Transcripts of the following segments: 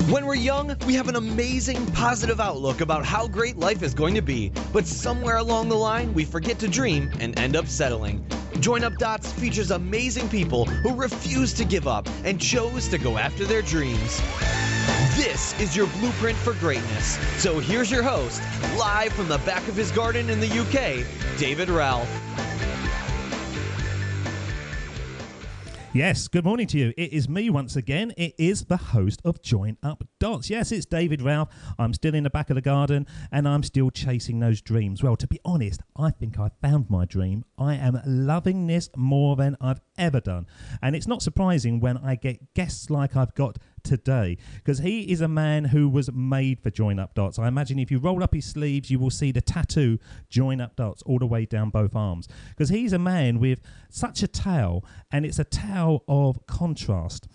When we're young, we have an amazing, positive outlook about how great life is going to be, but somewhere along the line, we forget to dream and end up settling. Join Up Dots features amazing people who refuse to give up and chose to go after their dreams. This is your blueprint for greatness. So here's your host, live from the back of his garden in the UK, David Ralph. Yes, good morning to you. It is me once again. It is the host of Join Up Dots. Yes, it's David Ralph. I'm still in the back of the garden and I'm still chasing those dreams. Well, to be honest, I think I found my dream. I am loving this more than I've ever done. And it's not surprising when I get guests like I've got today, because he is a man who was made for Join Up Dots. I imagine if you roll up his sleeves, you will see the tattoo Join Up Dots all the way down both arms, because he's a man with such a tale, and it's a tale of contrast.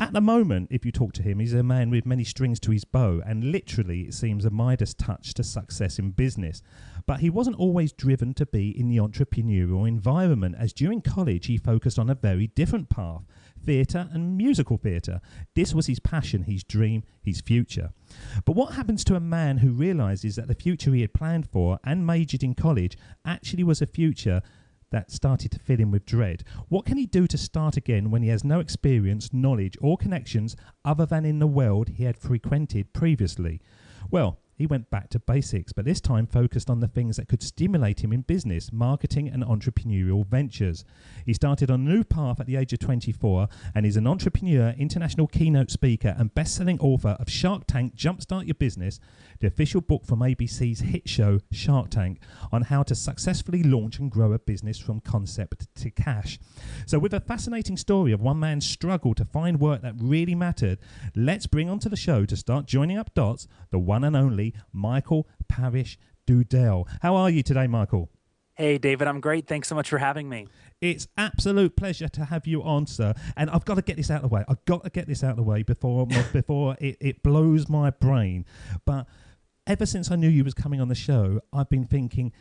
At the moment, if you talk to him, he's a man with many strings to his bow, and literally it seems a Midas touch to success in business. But he wasn't always driven to be in the entrepreneurial environment, as during college he focused on a very different path: theatre and musical theatre. This was his passion, his dream, his future. But what happens to a man who realises that the future he had planned for and majored in college actually was a future that started to fill him with dread? What can he do to start again when he has no experience, knowledge or connections other than in the world he had frequented previously? Well, he went back to basics, but this time focused on the things that could stimulate him in business, marketing and entrepreneurial ventures. He started on a new path at the age of 24 and is an entrepreneur, international keynote speaker and best-selling author of Shark Tank, Jumpstart Your Business, the official book from ABC's hit show Shark Tank, on how to successfully launch and grow a business from concept to cash. So with a fascinating story of one man's struggle to find work that really mattered, let's bring onto the show to start joining up dots, the one and only Michael Parrish Dudell. How are you today, Michael? Hey, David, I'm great. Thanks so much for having me. It's absolute pleasure to have you on, sir. And I've got to get this out of the way. I've got to get this out of the way before it blows my brain. But ever since I knew you was coming on the show, I've been thinking,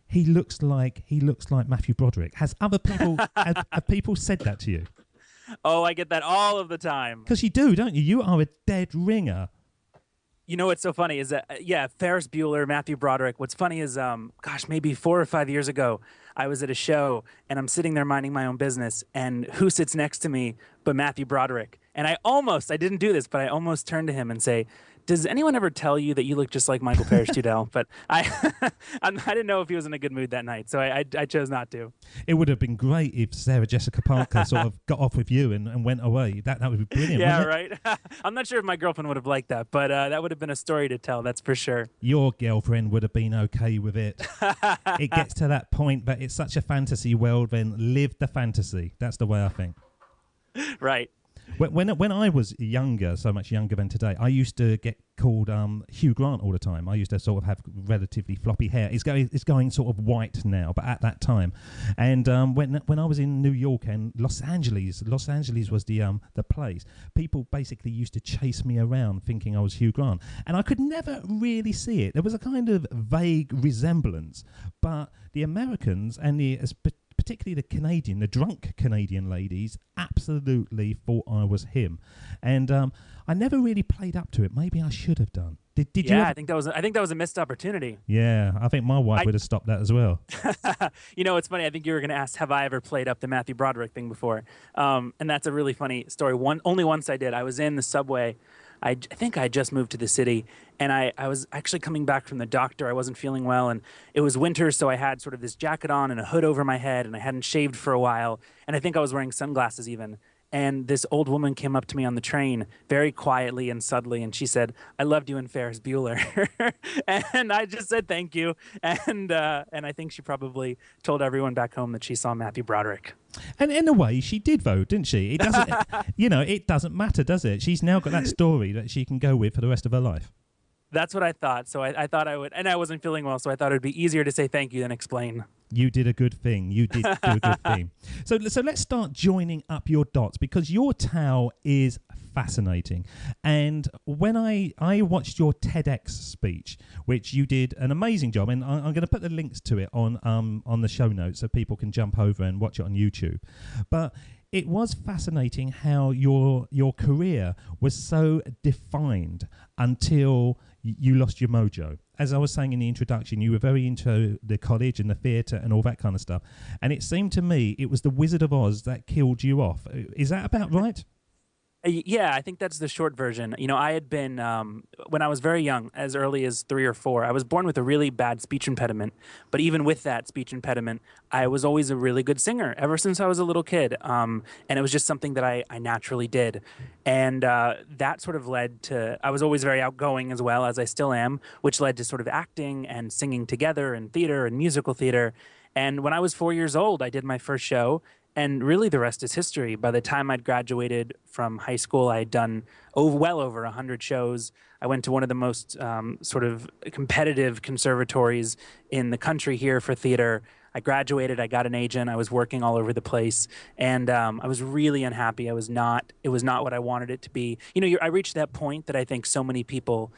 he looks like Matthew Broderick. Has other people have people said that to you? Oh, I get that all of the time. Because you do, don't you? You are a dead ringer. You know what's so funny is that, Ferris Bueller, Matthew Broderick. What's funny is, maybe 4 or 5 years ago, I was at a show and I'm sitting there minding my own business, and who sits next to me but Matthew Broderick? And I didn't do this, but I almost turned to him and say, does anyone ever tell you that you look just like Michael Parrish Dudell? But I didn't know if he was in a good mood that night, so I chose not to. It would have been great if Sarah Jessica Parker sort of got off with you and went away. That would be brilliant. Yeah, right? I'm not sure if my girlfriend would have liked that, but that would have been a story to tell, that's for sure. Your girlfriend would have been okay with it. It gets to that point, but it's such a fantasy world, then live the fantasy. That's the way I think. Right. When I was younger, so much younger than today, I used to get called Hugh Grant all the time. I used to sort of have relatively floppy hair. It's going sort of white now, but at that time, and when I was in New York and Los Angeles was the place. People basically used to chase me around thinking I was Hugh Grant, and I could never really see it. There was a kind of vague resemblance, but the Americans and particularly the drunk Canadian ladies, absolutely thought I was him, and I never really played up to it. Maybe I should have done. Did you? Yeah, I think that was a missed opportunity. Yeah, I think my wife would have stopped that as well. You know, it's funny. I think you were going to ask, have I ever played up the Matthew Broderick thing before? And that's a really funny story. Only once I did. I was in the subway. I think I just moved to the city, and I was actually coming back from the doctor. I wasn't feeling well, and it was winter, so I had sort of this jacket on and a hood over my head, and I hadn't shaved for a while, and I think I was wearing sunglasses even. And this old woman came up to me on the train very quietly and subtly, and she said, "I loved you in Ferris Bueller." And I just said thank you, and I think she probably told everyone back home that she saw Matthew Broderick. And in a way, she did though, didn't she? It doesn't, it doesn't matter, does it? She's now got that story that she can go with for the rest of her life. That's what I thought. So I thought I would, and I wasn't feeling well, so I thought it would be easier to say thank you than explain. You did a good thing. You did do a good thing. So let's start joining up your dots, because your tale is fascinating. And when I watched your TEDx speech, which you did an amazing job, and I'm going to put the links to it on the show notes so people can jump over and watch it on YouTube. But it was fascinating how your career was so defined until you lost your mojo. As I was saying in the introduction, you were very into the college and the theatre and all that kind of stuff. And it seemed to me it was the Wizard of Oz that killed you off. Is that about right? Yeah, I think that's the short version. I had been, when I was very young, as early as 3 or 4, I was born with a really bad speech impediment. But even with that speech impediment, I was always a really good singer ever since I was a little kid. And it was just something that I naturally did. And that sort of led to, I was always very outgoing as well, as I still am, which led to sort of acting and singing together and theater and musical theater. And when I was 4 years old, I did my first show. And really, the rest is history. By the time I'd graduated from high school, I had done well over 100 shows. I went to one of the most sort of competitive conservatories in the country here for theater. I graduated. I got an agent. I was working all over the place, and I was really unhappy. It was not what I wanted it to be. I reached that point that I think so many people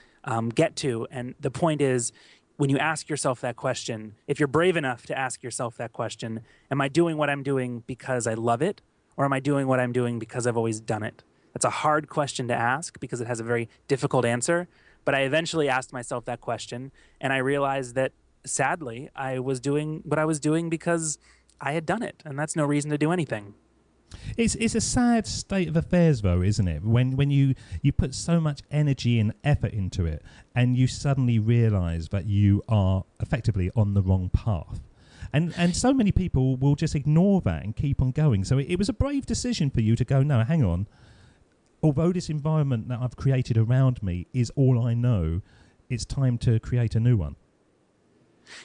get to, and the point is, when you ask yourself that question, if you're brave enough to ask yourself that question, am I doing what I'm doing because I love it, or am I doing what I'm doing because I've always done it? That's a hard question to ask because it has a very difficult answer. But I eventually asked myself that question, and I realized that, sadly, I was doing what I was doing because I had done it, and that's no reason to do anything. It's a sad state of affairs, though, isn't it? When you put so much energy and effort into it, and you suddenly realise that you are effectively on the wrong path. And so many people will just ignore that and keep on going. So it was a brave decision for you to go, no, hang on. Although this environment that I've created around me is all I know, it's time to create a new one.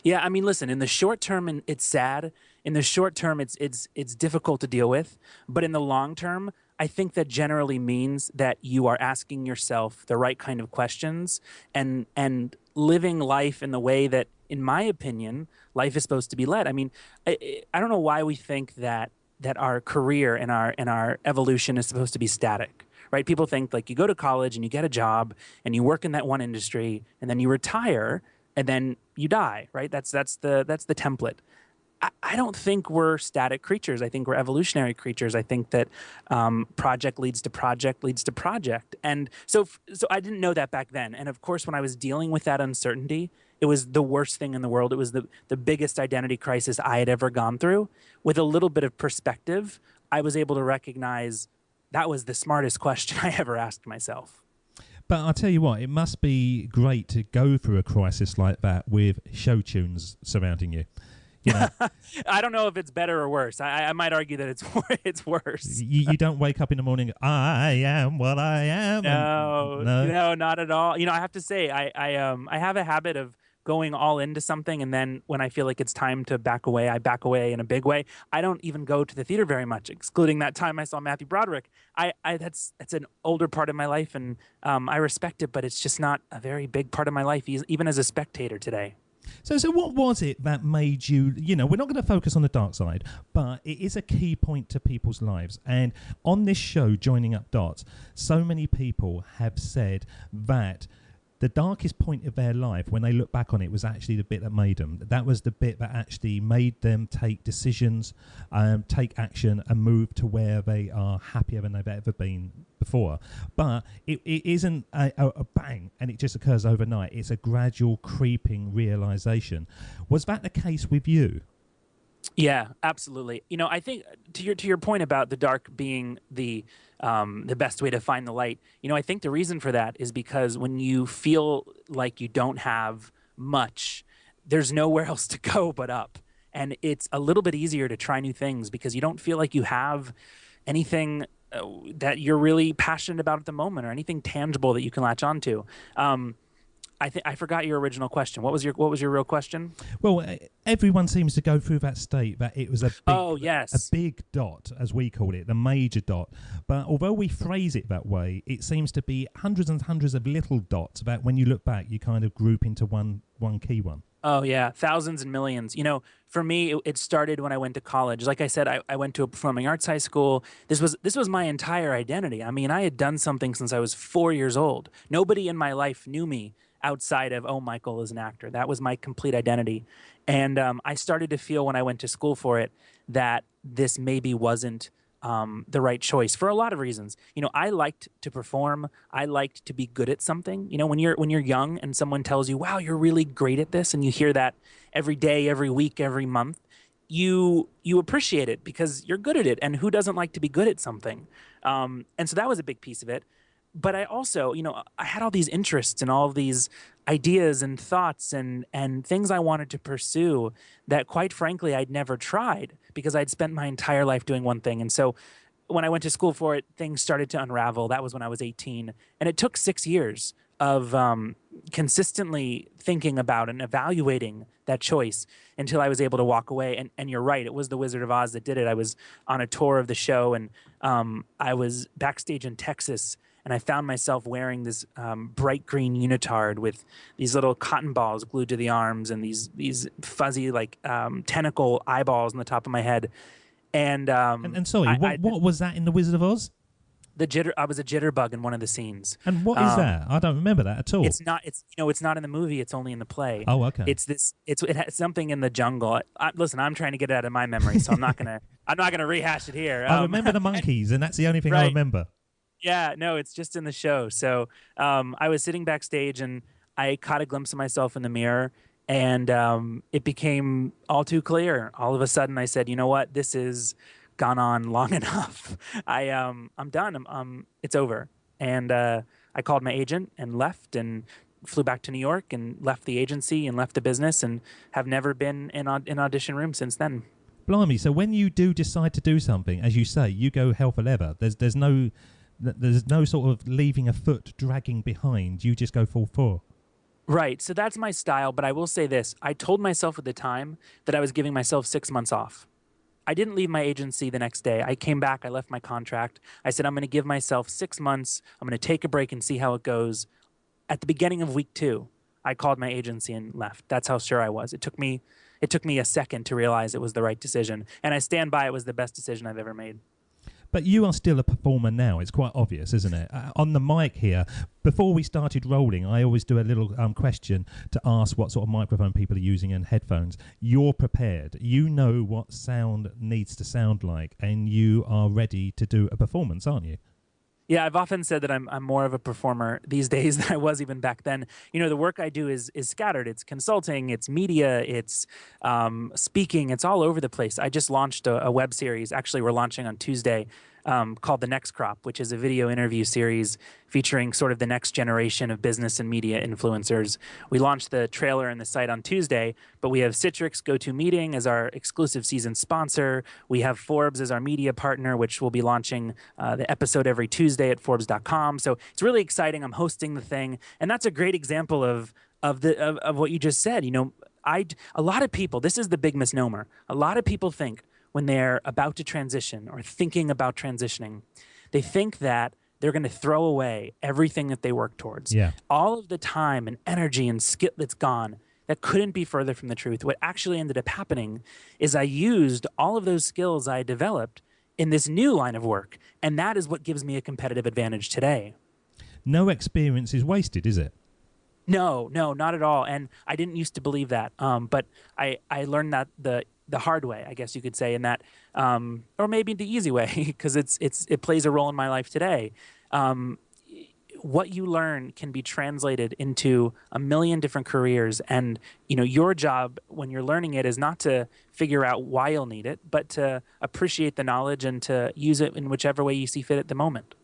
Yeah, I mean, listen, in the short term, it's sad. In the short term, it's difficult to deal with. But in the long term, I think that generally means that you are asking yourself the right kind of questions and living life in the way that, in my opinion, life is supposed to be led. I mean, I don't know why we think that our career and our evolution is supposed to be static. Right? People think like you go to college and you get a job and you work in that one industry and then you retire and then you die, right? That's the template. I don't think we're static creatures. I think we're evolutionary creatures. I think that project leads to project leads to project. And so I didn't know that back then. And of course, when I was dealing with that uncertainty, it was the worst thing in the world. It was the biggest identity crisis I had ever gone through. With a little bit of perspective, I was able to recognize that was the smartest question I ever asked myself. But I'll tell you what, it must be great to go through a crisis like that with show tunes surrounding you. I don't know if it's better or worse. I might argue that it's worse. You don't wake up in the morning, I am what I am. No, not at all. I have to say, I have a habit of going all into something, and then when I feel like it's time to back away, I back away in a big way. I don't even go to the theater very much, excluding that time I saw Matthew Broderick. That's an older part of my life, and I respect it, but it's just not a very big part of my life, even as a spectator today. So what was it that made you, we're not going to focus on the dark side, but it is a key point to people's lives. And on this show, Joining Up Dots, so many people have said that the darkest point of their life, when they look back on it, was actually the bit that made them. That was the bit that actually made them take decisions, take action, and move to where they are happier than they've ever been before. But it isn't a bang, and it just occurs overnight. It's a gradual creeping realization. Was that the case with you? Yeah, absolutely. I think to your point about the dark being the best way to find the light, I think the reason for that is because when you feel like you don't have much, there's nowhere else to go but up. And it's a little bit easier to try new things because you don't feel like you have anything that you're really passionate about at the moment or anything tangible that you can latch onto. I forgot your original question. What was your real question? Well, everyone seems to go through that state that it was a big dot, as we call it, the major dot. But although we phrase it that way, it seems to be hundreds and hundreds of little dots that when you look back, you kind of group into one key one. Oh, yeah. Thousands and millions. For me, it started when I went to college. Like I said, I went to a performing arts high school. This was my entire identity. I mean, I had done something since I was 4 years old. Nobody in my life knew me outside of, oh, Michael is an actor. That was my complete identity. And I started to feel when I went to school for it that this maybe wasn't the right choice for a lot of reasons. I liked to perform. I liked to be good at something. When you're young and someone tells you, "Wow, you're really great at this," and you hear that every day, every week, every month, you appreciate it because you're good at it. And who doesn't like to be good at something? And so that was a big piece of it. But I also, I had all these interests and all of these ideas and thoughts and things I wanted to pursue that, quite frankly, I'd never tried because I'd spent my entire life doing one thing. And so when I went to school for it, things started to unravel. That was when I was 18. And it took 6 years of consistently thinking about and evaluating that choice until I was able to walk away. And you're right, it was the Wizard of Oz that did it. I was on a tour of the show, and I was backstage in Texas, and I found myself wearing this bright green unitard with these little cotton balls glued to the arms and these fuzzy tentacle eyeballs on the top of my head. And sorry, what was that in The Wizard of Oz? I was a jitterbug in one of the scenes. And what is that? I don't remember that at all. It's not in the movie. It's only in the play. Oh, okay. It has something in the jungle. Listen, I'm trying to get it out of my memory, so I'm not gonna rehash it here. I remember the monkeys, and that's the only thing I remember. Yeah, no, it's just in the show. So I was sitting backstage, and I caught a glimpse of myself in the mirror, and it became all too clear. All of a sudden, I said, "You know what? This has gone on long enough. I'm done. It's over." And I called my agent and left, and flew back to New York, and left the agency and left the business, and have never been in an audition room since then. Blimey! So when you do decide to do something, as you say, you go hell for leather. There's no sort of leaving a foot dragging behind. You just go full for. Right. So that's my style. But I will say this. I told myself at the time that I was giving myself 6 months off. I didn't leave my agency the next day. I came back. I left my contract. I said, I'm going to give myself 6 months. I'm going to take a break and see how it goes. At the beginning of week 2, I called my agency and left. That's how sure I was. It took me a second to realize it was the right decision. And I stand by it was the best decision I've ever made. But you are still a performer now. It's quite obvious, isn't it? On the mic here, before we started rolling, I always do a little question to ask what sort of microphone people are using and headphones. You're prepared. You know what sound needs to sound like, and you are ready to do a performance, aren't you? Yeah, I've often said that I'm more of a performer these days than I was even back then. The work I do is scattered. It's consulting, it's media, it's speaking. It's all over the place. I just launched a web series. Actually, we're launching on Tuesday, called The Next Crop, which is a video interview series featuring sort of the next generation of business and media influencers. We launched the trailer and the site on Tuesday, but we have Citrix GoToMeeting as our exclusive season sponsor. We have Forbes as our media partner, which will be launching the episode every Tuesday at Forbes.com. So it's really exciting. I'm hosting the thing, and that's a great example of what you just said. A lot of people, this is the big misnomer. A lot of people think when they're about to transition or thinking about transitioning, they think that they're going to throw away everything that they work towards. Yeah. All of the time and energy and skill that's gone, that couldn't be further from the truth. What actually ended up happening is I used all of those skills I developed in this new line of work, and that is what gives me a competitive advantage today. No experience is wasted, is it? No, not at all. And I didn't used to believe that, but I learned that the hard way, I guess you could say, in that, or maybe the easy way, because it plays a role in my life today. What you learn can be translated into a million different careers, and your job when you're learning it is not to figure out why you'll need it, but to appreciate the knowledge and to use it in whichever way you see fit at the moment.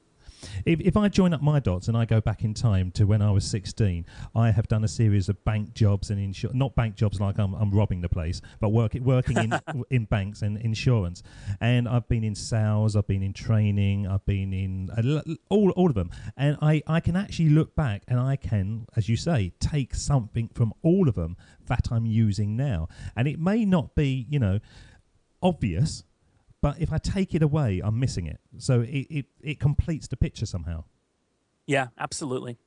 If I join up my dots and I go back in time to when I was 16, I have done a series of bank jobs and not bank jobs like I'm robbing the place, but working in banks and insurance. And I've been in sales, I've been in training, I've been in all of them. And I can actually look back and I can, as you say, take something from all of them that I'm using now. And it may not be, obvious, but if I take it away, I'm missing it. So it completes the picture somehow. Yeah, absolutely.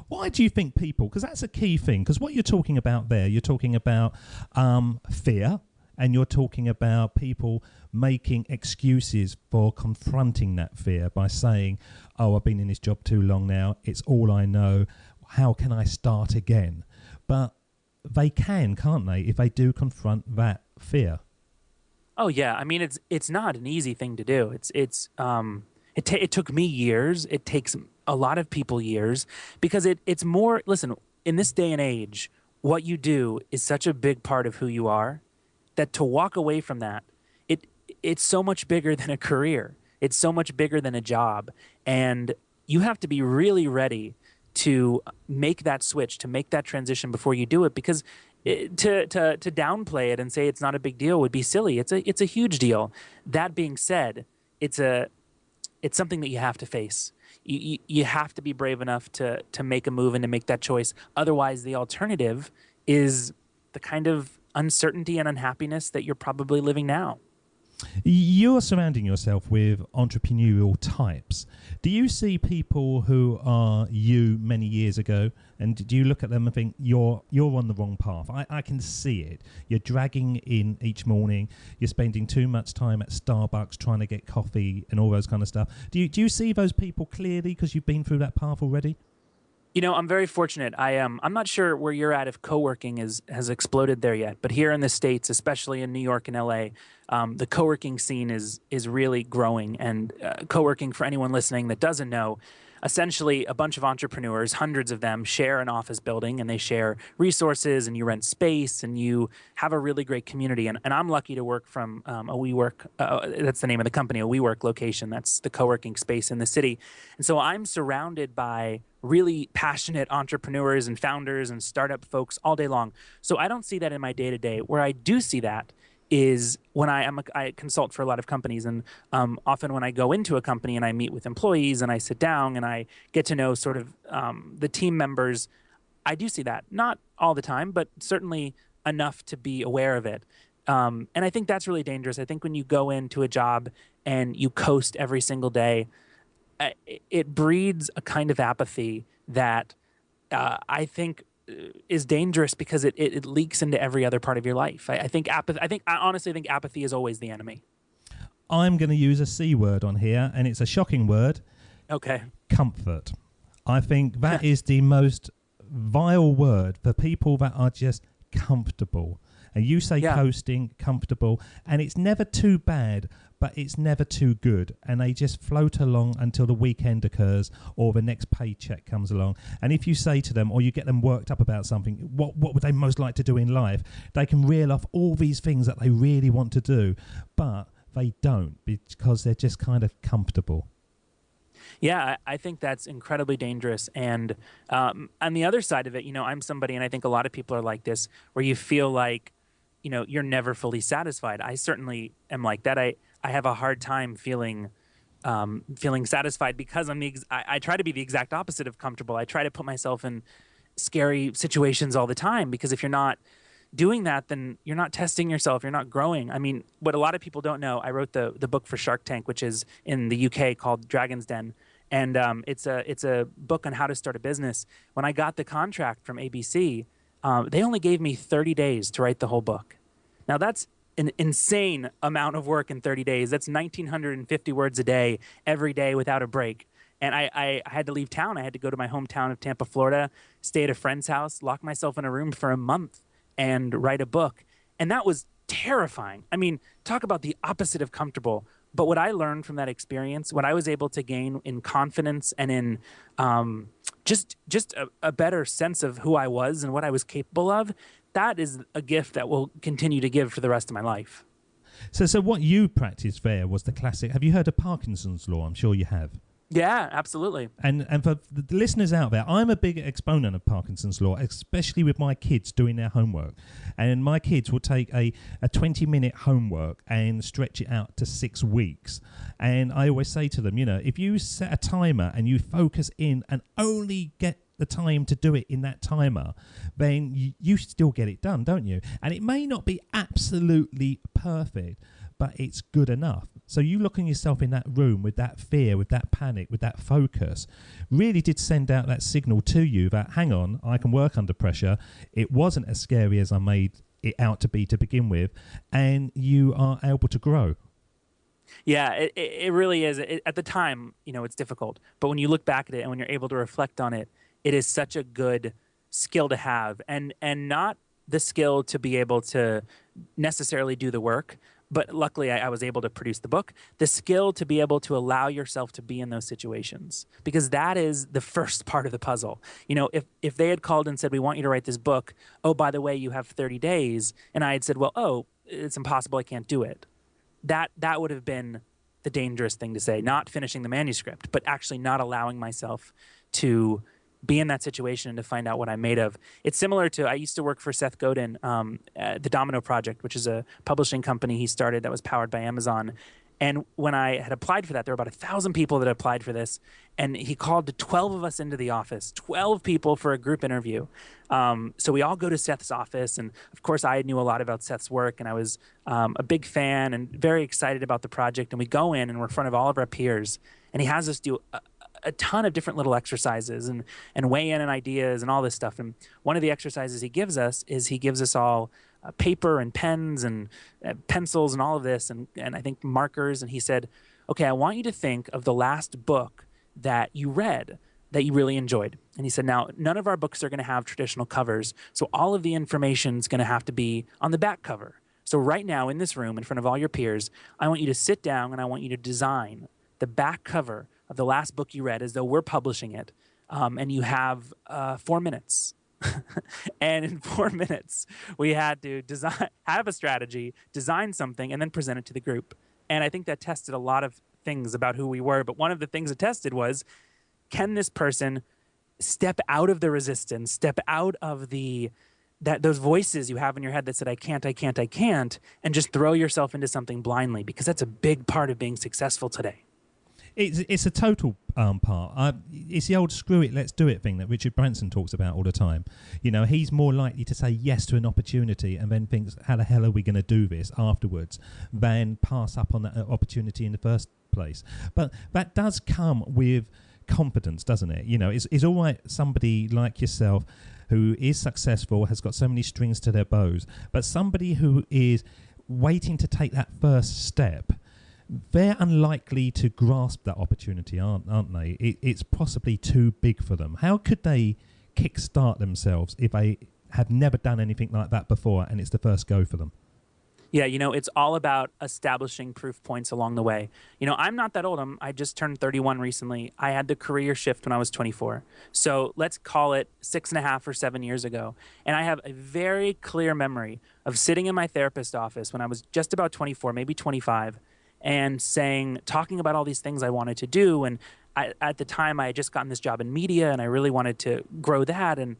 Why do you think people, because that's a key thing, because what you're talking about there, you're talking about fear, and you're talking about people making excuses for confronting that fear by saying, oh, I've been in this job too long now, it's all I know, how can I start again? But they can, can't they, if they do confront that fear? Oh yeah, I mean it's not an easy thing to do. It took me years. It takes a lot of people years because it's more. Listen, in this day and age, what you do is such a big part of who you are that to walk away from that, it it's so much bigger than a career. It's so much bigger than a job, and you have to be really ready to make that switch, to make that transition before you do it, because to downplay it and say it's not a big deal would be silly. It's a huge deal. That being said, it's something that you have to face. You have to be brave enough to make a move and to make that choice. Otherwise, the alternative is the kind of uncertainty and unhappiness that you're probably living now. You're surrounding yourself with entrepreneurial types. Do you see people who are you many years ago, and do you look at them and think you're on the wrong path? I can see it. You're dragging in each morning. You're spending too much time at Starbucks trying to get coffee and all those kind of stuff. Do you see those people clearly because you've been through that path already? You know, I'm very fortunate. I'm not sure where you're at if co-working has exploded there yet, but here in the States, especially in New York and LA, the co-working scene is really growing. And co-working, for anyone listening that doesn't know, essentially a bunch of entrepreneurs, hundreds of them, share an office building and they share resources and you rent space and you have a really great community. And I'm lucky to work from a WeWork, that's the name of the company, a WeWork location. That's the co-working space in the city. And so I'm surrounded by really passionate entrepreneurs and founders and startup folks all day long. So I don't see that in my day-to-day. Where I do see that is when I consult for a lot of companies, and often when I go into a company and I meet with employees and I sit down and I get to know sort of the team members, I do see that. Not all the time, but certainly enough to be aware of it. And I think that's really dangerous. I think when you go into a job and you coast every single day, it breeds a kind of apathy that I think is dangerous because it leaks into every other part of your life. I honestly think apathy is always the enemy. I'm going to use a C word on here, and it's a shocking word. Okay. Comfort. I think that is the most vile word for people that are just comfortable. And you say coasting, comfortable, and it's never too bad, but it's never too good. And they just float along until the weekend occurs or the next paycheck comes along. And if you say to them or you get them worked up about something, what would they most like to do in life? They can reel off all these things that they really want to do, but they don't because they're just kind of comfortable. Yeah, I think that's incredibly dangerous. And on the other side of it, I'm somebody, and I think a lot of people are like this, where you feel like, you're never fully satisfied. I certainly am like that. I have a hard time feeling satisfied because I try to be the exact opposite of comfortable. I try to put myself in scary situations all the time, because if you're not doing that, then you're not testing yourself. You're not growing. I mean, what a lot of people don't know, I wrote the book for Shark Tank, which is in the UK called Dragon's Den. And it's a book on how to start a business. When I got the contract from ABC, they only gave me 30 days to write the whole book. Now, that's an insane amount of work in 30 days. That's 1,950 words a day, every day without a break. And I had to leave town. I had to go to my hometown of Tampa, Florida, stay at a friend's house, lock myself in a room for a month and write a book. And that was terrifying. I mean, talk about the opposite of comfortable. But what I learned from that experience, what I was able to gain in confidence and in just a better sense of who I was and what I was capable of, that is a gift that will continue to give for the rest of my life. So what you practiced there was the classic. Have you heard of Parkinson's law? I'm sure you have. Yeah, absolutely. And for the listeners out there, I'm a big exponent of Parkinson's law, especially with my kids doing their homework. And my kids will take a 20-minute homework and stretch it out to 6 weeks. And I always say to them, if you set a timer and you focus in and only get the time to do it in that timer, then you still get it done, don't you? And it may not be absolutely perfect, but it's good enough. So you looking yourself in that room with that fear, with that panic, with that focus, really did send out that signal to you that, hang on, I can work under pressure. It wasn't as scary as I made it out to be to begin with, and you are able to grow. Yeah, it really is. At the time, it's difficult. But when you look back at it and when you're able to reflect on it, it is such a good skill to have, and not the skill to be able to necessarily do the work, But luckily, I was able to produce the book. The skill to be able to allow yourself to be in those situations, because that is the first part of the puzzle. If they had called and said, we want you to write this book, oh, by the way, you have 30 days, and I had said, well, oh, it's impossible, I can't do it. That would have been the dangerous thing to say, not finishing the manuscript, but actually not allowing myself to be in that situation and to find out what I'm made of. It's similar to, I used to work for Seth Godin, the Domino Project, which is a publishing company he started that was powered by Amazon. And when I had applied for that, there were about 1,000 people that applied for this. And he called 12 of us into the office, 12 people for a group interview. So we all go to Seth's office. And of course, I knew a lot about Seth's work. And I was a big fan and very excited about the project. And we go in and we're in front of all of our peers. And he has us do a ton of different little exercises and weigh in on ideas and all this stuff. And one of the exercises he gives us is he gives us all paper and pens and pencils and all of this and I think markers. And he said, okay, I want you to think of the last book that you read that you really enjoyed. And he said, now, none of our books are going to have traditional covers, so all of the information is going to have to be on the back cover. So right now in this room in front of all your peers, I want you to sit down and I want you to design the back cover of the last book you read as though we're publishing it, and you have 4 minutes. And in 4 minutes, we had to have a strategy, design something, and then present it to the group. And I think that tested a lot of things about who we were. But one of the things it tested was, can this person step out of the resistance, step out of those voices you have in your head that said, I can't, and just throw yourself into something blindly? Because that's a big part of being successful today. It's a total part. It's the old screw it, let's do it thing that Richard Branson talks about all the time. He's more likely to say yes to an opportunity and then thinks, how the hell are we going to do this afterwards, than pass up on that opportunity in the first place. But that does come with confidence, doesn't it? It's all right, somebody like yourself who is successful, has got so many strings to their bows, but somebody who is waiting to take that first step, they're unlikely to grasp that opportunity, aren't they? It's possibly too big for them. How could they kickstart themselves if they have never done anything like that before and it's the first go for them? Yeah, it's all about establishing proof points along the way. I'm not that old. I just turned 31 recently. I had the career shift when I was 24. So let's call it 6.5 or 7 years ago. And I have a very clear memory of sitting in my therapist's office when I was just about 24, maybe 25, and talking about all these things I wanted to do. And at the time, I had just gotten this job in media, and I really wanted to grow that. And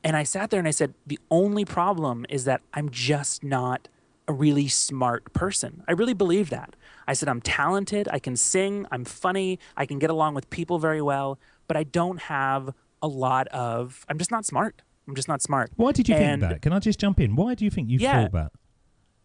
I sat there and I said, the only problem is that I'm just not a really smart person. I really believe that. I said, I'm talented, I can sing, I'm funny, I can get along with people very well, but I don't have I'm just not smart. I'm just not smart. Why did you think that? Can I just jump in? Why do you think you thought that?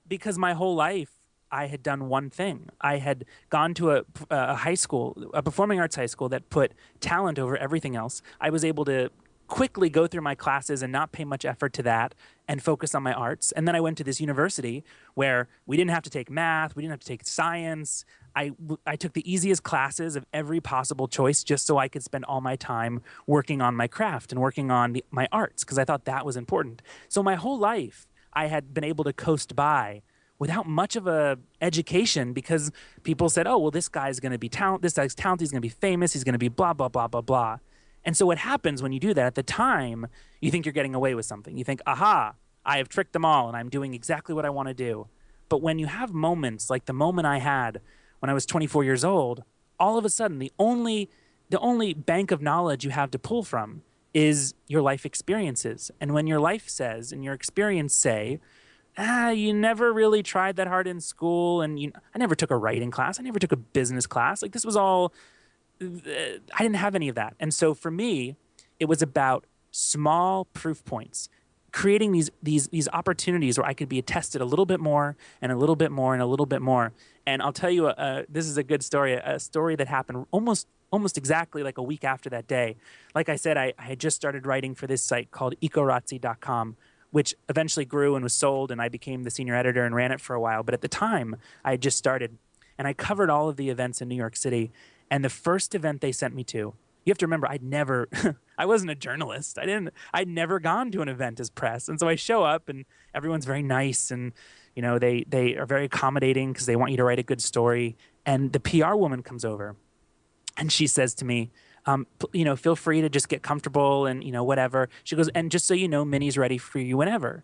Because my whole life, I had done one thing. I had gone to a high school, a performing arts high school that put talent over everything else. I was able to quickly go through my classes and not pay much effort to that and focus on my arts. And then I went to this university where we didn't have to take math, we didn't have to take science. I took the easiest classes of every possible choice just so I could spend all my time working on my craft and working on my arts, because I thought that was important. So my whole life, I had been able to coast by without much of a education, because people said, oh, well, this guy's going to be this guy's talented, he's going to be famous, he's going to be blah, blah, blah, blah, blah. And so what happens when you do that, at the time, you think you're getting away with something. You think, aha, I have tricked them all and I'm doing exactly what I want to do. But when you have moments like the moment I had when I was 24 years old, all of a sudden, the only bank of knowledge you have to pull from is your life experiences. And when your life says and your experience say, you never really tried that hard in school, and I never took a writing class, I never took a business class. Like, this was all, I didn't have any of that. And so for me, it was about small proof points, creating these opportunities where I could be tested a little bit more and a little bit more and a little bit more. And I'll tell you, this is a good story, a story that happened almost exactly like a week after that day. Like I said, I had just started writing for this site called ecorazzi.com, which eventually grew and was sold, and I became the senior editor and ran it for a while. But at the time, I had just started, and I covered all of the events in New York City. And the first event they sent me to, you have to remember, I wasn't a journalist. I'd never gone to an event as press. And so I show up and everyone's very nice and, they are very accommodating because they want you to write a good story. And the PR woman comes over and she says to me, feel free to just get comfortable and, whatever. She goes, and just so you know, Minnie's ready for you whenever.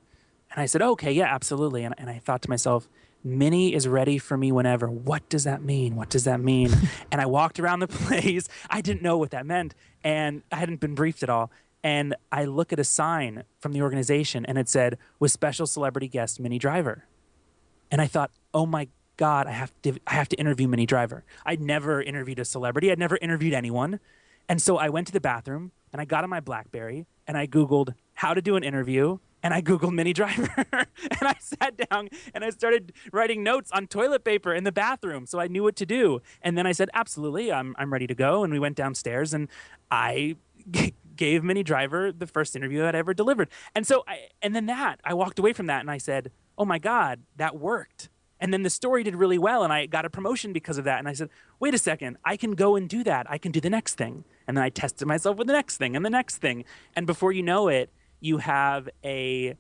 And I said, okay, yeah, absolutely. And I thought to myself, Minnie is ready for me whenever. What does that mean? What does that mean? And I walked around the place. I didn't know what that meant. And I hadn't been briefed at all. And I look at a sign from the organization and it said, with special celebrity guest, Minnie Driver. And I thought, oh my God, I have to interview Minnie Driver. I'd never interviewed a celebrity. I'd never interviewed anyone. And so I went to the bathroom and I got on my BlackBerry and I Googled how to do an interview. And I Googled Minnie Driver and I sat down and I started writing notes on toilet paper in the bathroom. So I knew what to do. And then I said, absolutely, I'm ready to go. And we went downstairs and I gave Minnie Driver the first interview I'd ever delivered. And so I walked away from that and I said, oh my God, that worked. And then the story did really well and I got a promotion because of that. And I said, wait a second, I can go and do that. I can do the next thing. And then I tested myself with the next thing and the next thing. And before you know it, you have a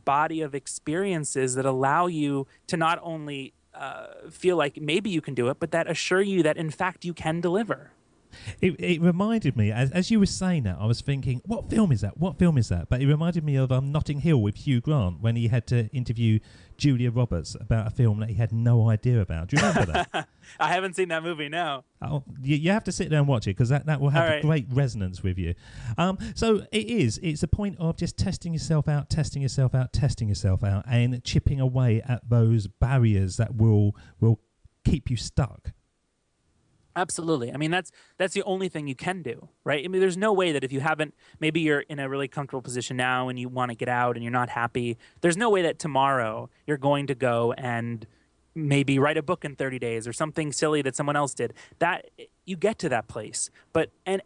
body of experiences that allow you to not only feel like maybe you can do it, but that assure you that, in fact, you can deliver. It reminded me, as you were saying that, I was thinking, what film is that? What film is that? But it reminded me of Notting Hill with Hugh Grant when he had to interview Julia Roberts about a film that he had no idea about. Do you remember that? I haven't seen that movie, no. Oh, you have to sit there and watch it because that will have a great resonance with you. So it's a point of just testing yourself out, and chipping away at those barriers that will keep you stuck. Absolutely. I mean, that's the only thing you can do, right? I mean, there's no way that if you haven't, maybe you're in a really comfortable position now and you want to get out and you're not happy. There's no way that tomorrow you're going to go and maybe write a book in 30 days or something silly that someone else did. That you get to that place. But and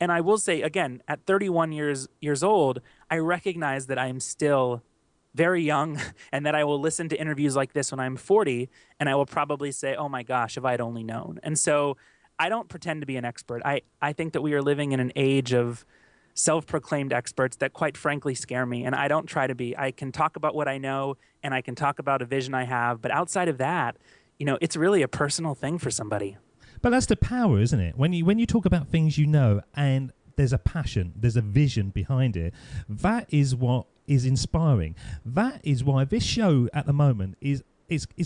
I will say again, at 31 years old, I recognize that I am still very young and that I will listen to interviews like this when I'm 40 and I will probably say, oh my gosh, if I'd only known. And so I don't pretend to be an expert. I think that we are living in an age of self-proclaimed experts that quite frankly scare me. And I don't try to be. I can talk about what I know and I can talk about a vision I have. But outside of that, it's really a personal thing for somebody. But that's the power, isn't it? When you talk about things you know and there's a passion, there's a vision behind it, that is what is inspiring. That is why this show at the moment is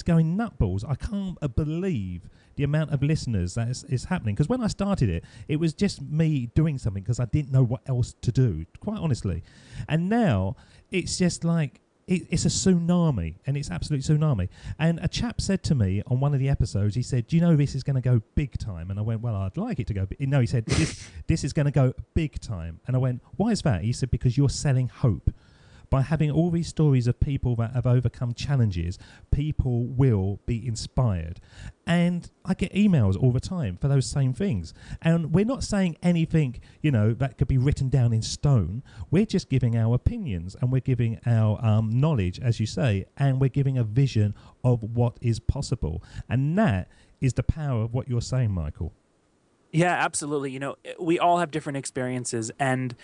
going nutballs. I can't believe the amount of listeners that is happening. Because when I started it was just me doing something because I didn't know what else to do, quite honestly. And now it's just like, it's a tsunami, and it's absolute tsunami. And a chap said to me on one of the episodes, he said, do you know this is going to go big time? And I went, well, I'd like it to go big. No, he said, this is going to go big time. And I went, why is that? He said, because you're selling hope. By having all these stories of people that have overcome challenges, people will be inspired. And I get emails all the time for those same things. And we're not saying anything, that could be written down in stone. We're just giving our opinions and we're giving our knowledge, as you say, and we're giving a vision of what is possible. And that is the power of what you're saying, Michael. Yeah, absolutely. We all have different experiences, and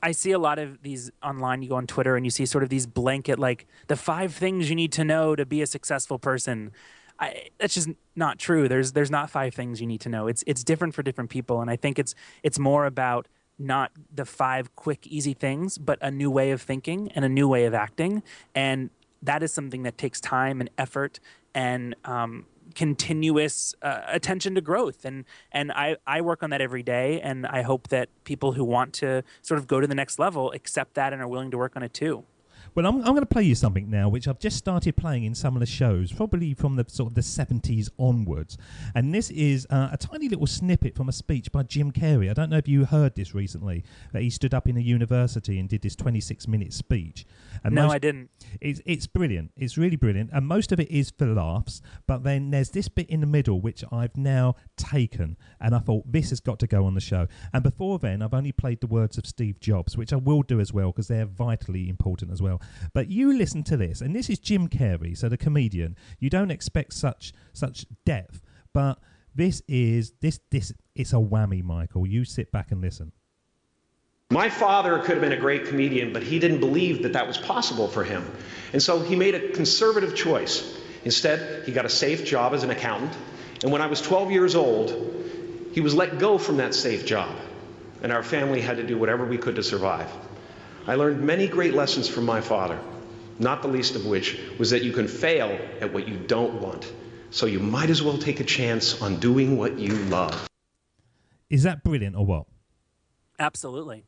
I see a lot of these online. You go on Twitter and you see sort of these blanket, like the 5 things you need to know to be a successful person. That's just not true. There's not 5 things you need to know. It's different for different people, and I think it's more about not the 5 quick, easy things, but a new way of thinking and a new way of acting, and that is something that takes time and effort and continuous attention to growth. And I work on that every day, and I hope that people who want to sort of go to the next level accept that and are willing to work on it too. Well, I'm going to play you something now, which I've just started playing in some of the shows, probably from the sort of the 70s onwards. And this is a tiny little snippet from a speech by Jim Carrey. I don't know if you heard this recently, that he stood up in a university and did this 26-minute speech. And no, I didn't. It's brilliant. It's really brilliant. And most of it is for laughs. But then there's this bit in the middle, which I've now taken. And I thought, this has got to go on the show. And before then, I've only played the words of Steve Jobs, which I will do as well, because they're vitally important as well. But you listen to this, and this is Jim Carrey, so the comedian. You don't expect such depth, but This it's a whammy, Michael. You sit back and listen. My father could have been a great comedian, but he didn't believe that that was possible for him. And so he made a conservative choice. Instead, he got a safe job as an accountant. And when I was 12 years old, he was let go from that safe job. And our family had to do whatever we could to survive. I learned many great lessons from my father, not the least of which was that you can fail at what you don't want. So you might as well take a chance on doing what you love. Is that brilliant or what? Absolutely.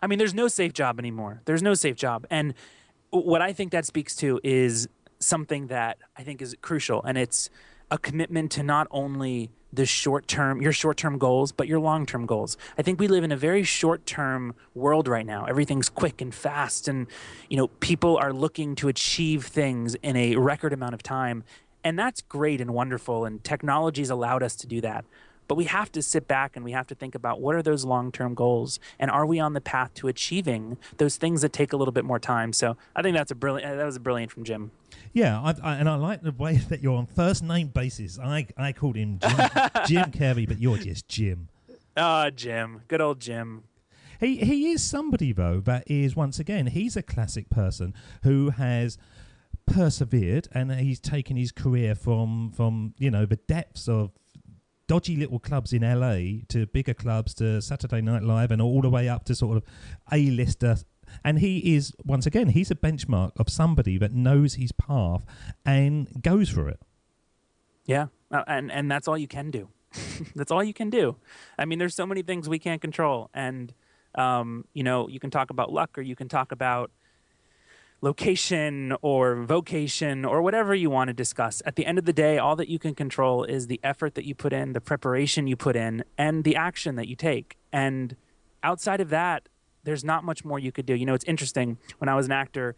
I mean, there's no safe job anymore. There's no safe job. And what I think that speaks to is something that I think is crucial, and it's a commitment to not only your short-term goals, but your long-term goals. I think we live in a very short-term world right now. Everything's quick and fast, and people are looking to achieve things in a record amount of time, and that's great and wonderful, and technology's allowed us to do that. But we have to sit back and we have to think about what are those long-term goals, and are we on the path to achieving those things that take a little bit more time? So I think that was brilliant from Jim. Yeah, I like the way that you're on first name basis. I called him Jim Carrey, but you're just Jim. Jim, good old Jim. He is somebody though that is, once again, he's a classic person who has persevered, and he's taken his career from the depths of dodgy little clubs in LA to bigger clubs to Saturday Night Live and all the way up to sort of A-lister. And he is, once again, he's a benchmark of somebody that knows his path and goes for it. Yeah, and that's all you can do. That's all you can do. I mean, there's so many things we can't control. And, you can talk about luck, or you can talk about location or vocation or whatever you want to discuss. At the end of the day, all that you can control is the effort that you put in, the preparation you put in, and the action that you take. And outside of that, there's not much more you could do. It's interesting. When I was an actor,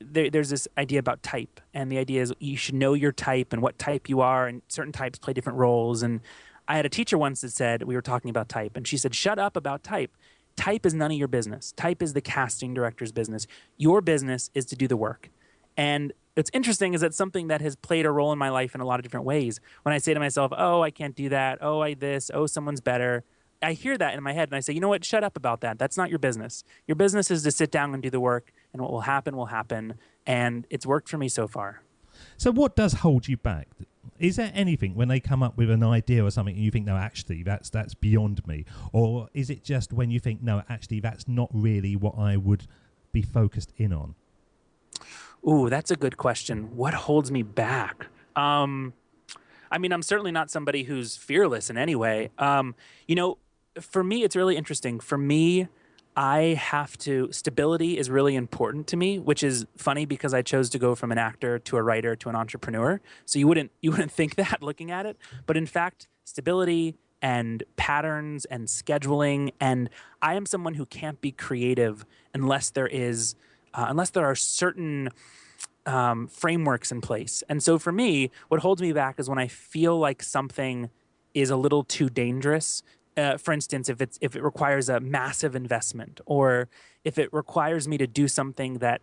there's this idea about type. And the idea is you should know your type and what type you are, and certain types play different roles. And I had a teacher once that said, we were talking about type, and she said, shut up about type. Type is none of your business. Type is the casting director's business. Your business is to do the work. And what's interesting is that something that has played a role in my life in a lot of different ways. When I say to myself, oh, I can't do that. Oh, someone's better. I hear that in my head and I say, you know what? Shut up about that. That's not your business. Your business is to sit down and do the work, and what will happen will happen. And it's worked for me so far. So what does hold you back? Is there anything when they come up with an idea or something and you think, no, actually, that's beyond me? Or is it just when you think, no, actually, that's not really what I would be focused in on? Ooh, that's a good question. What holds me back? I mean, I'm certainly not somebody who's fearless in any way. For me, it's really interesting. For me, stability is really important to me, which is funny because I chose to go from an actor to a writer to an entrepreneur. So you wouldn't think that looking at it. But in fact, stability and patterns and scheduling, and I am someone who can't be creative unless there are certain frameworks in place. And so for me, what holds me back is when I feel like something is a little too dangerous. For instance, if it requires a massive investment, or if it requires me to do something that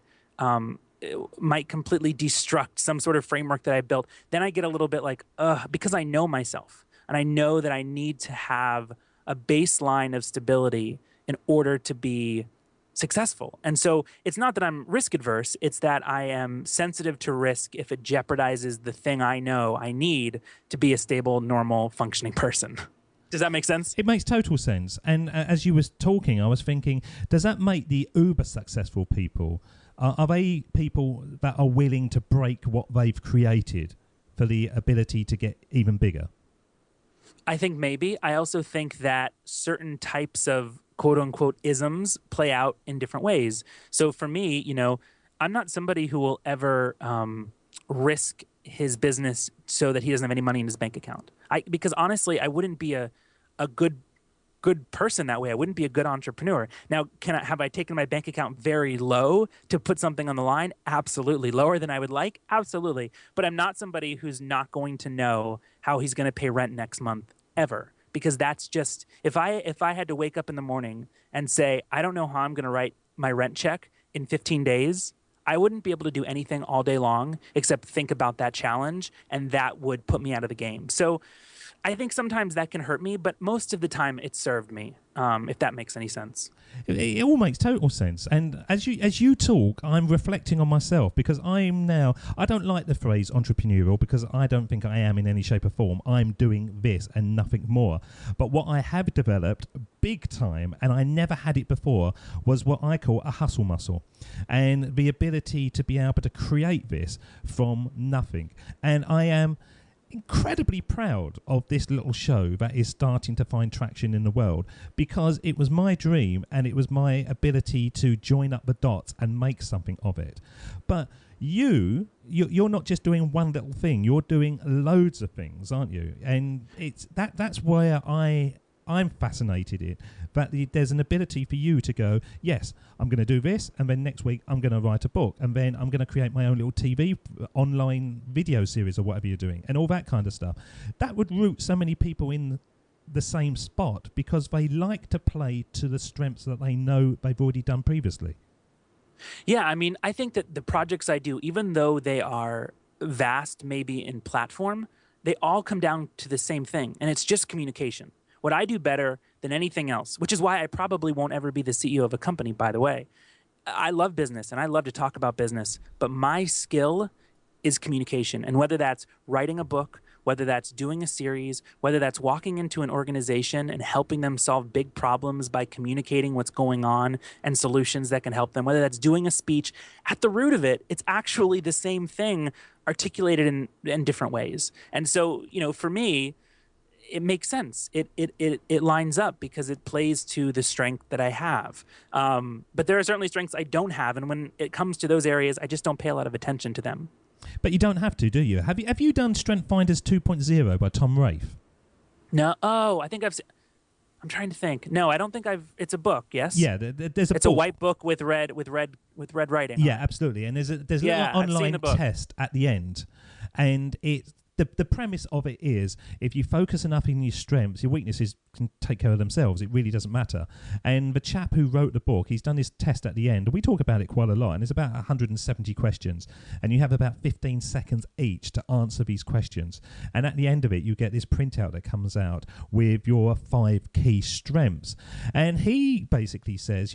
might completely destruct some sort of framework that I built, then I get a little bit like, because I know myself, and I know that I need to have a baseline of stability in order to be successful. And so it's not that I'm risk adverse, it's that I am sensitive to risk if it jeopardizes the thing I know I need to be a stable, normal, functioning person. Does that make sense? It makes total sense. And as you was talking, I was thinking, does that make the uber successful people, are they people that are willing to break what they've created for the ability to get even bigger? I think maybe. I also think that certain types of quote-unquote isms play out in different ways. So for me, I'm not somebody who will ever risk his business so that he doesn't have any money in his bank account. Because honestly, I wouldn't be a good person that way. I wouldn't be a good entrepreneur. Now, have I taken my bank account very low to put something on the line? Absolutely. Lower than I would like? Absolutely. But I'm not somebody who's not going to know how he's going to pay rent next month ever. Because that's just, if I had to wake up in the morning and say, I don't know how I'm going to write my rent check in 15 days, I wouldn't be able to do anything all day long except think about that challenge, and that would put me out of the game. So I think sometimes that can hurt me, but most of the time it served me, if that makes any sense. It all makes total sense. And as you talk, I'm reflecting on myself, because I don't like the phrase entrepreneurial, because I don't think I am in any shape or form. I'm doing this and nothing more. But what I have developed big time, and I never had it before, was what I call a hustle muscle, and the ability to be able to create this from nothing. And I am incredibly proud of this little show that is starting to find traction in the world, because it was my dream and it was my ability to join up the dots and make something of it. But you're not just doing one little thing, you're doing loads of things, aren't you? And it's that's where I'm fascinated in, that there's an ability for you to go, yes, I'm going to do this, and then next week I'm going to write a book, and then I'm going to create my own little TV online video series or whatever you're doing, and all that kind of stuff. That would root so many people in the same spot, because they like to play to the strengths that they know they've already done previously. Yeah, I mean, I think that the projects I do, even though they are vast maybe in platform, they all come down to the same thing, and it's just communication. What I do better than anything else, which is why I probably won't ever be the CEO of a company, by the way. I love business and I love to talk about business, but my skill is communication. And whether that's writing a book, whether that's doing a series, whether that's walking into an organization and helping them solve big problems by communicating what's going on and solutions that can help them, whether that's doing a speech, at the root of it, it's actually the same thing articulated in different ways. And so, for me, it makes sense. It lines up because it plays to the strength that I have. But there are certainly strengths I don't have, and when it comes to those areas, I just don't pay a lot of attention to them. But you don't have to, do you? Have you done Strength Finders 2.0 by Tom Rafe? No. Oh, I think I've seen. I'm trying to think. No, I don't think I've. It's a book. Yes. Yeah, there's a book. It's a white book with red writing. Yeah, absolutely. And there's a little online test at the end, and it's. The premise of it is, if you focus enough in your strengths, your weaknesses can take care of themselves. It really doesn't matter. And the chap who wrote the book, he's done his test at the end. We talk about it quite a lot, and there's about 170 questions. And you have about 15 seconds each to answer these questions. And at the end of it, you get this printout that comes out with your 5 key strengths. And he basically says,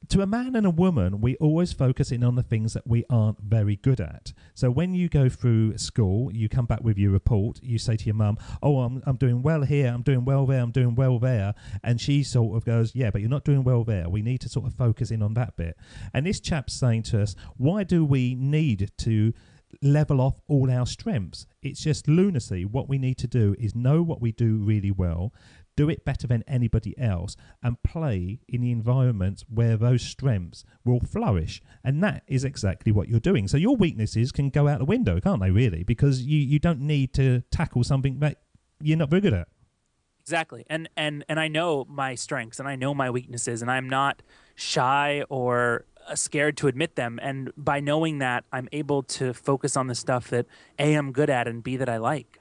to a man and a woman, we always focus in on the things that we aren't very good at. So when you go through school, you come back with your report, you say to your mum, oh, I'm doing well here, I'm doing well there, I'm doing well there. And she sort of goes, yeah, but you're not doing well there. We need to sort of focus in on that bit. And this chap's saying to us, why do we need to level off all our strengths? It's just lunacy. What we need to do is know what we do really well, do it better than anybody else, and play in the environments where those strengths will flourish. And that is exactly what you're doing. So your weaknesses can go out the window, can't they, really? Because you don't need to tackle something that you're not very good at. Exactly. And I know my strengths and I know my weaknesses, and I'm not shy or scared to admit them. And by knowing that, I'm able to focus on the stuff that A, I'm good at, and B, that I like.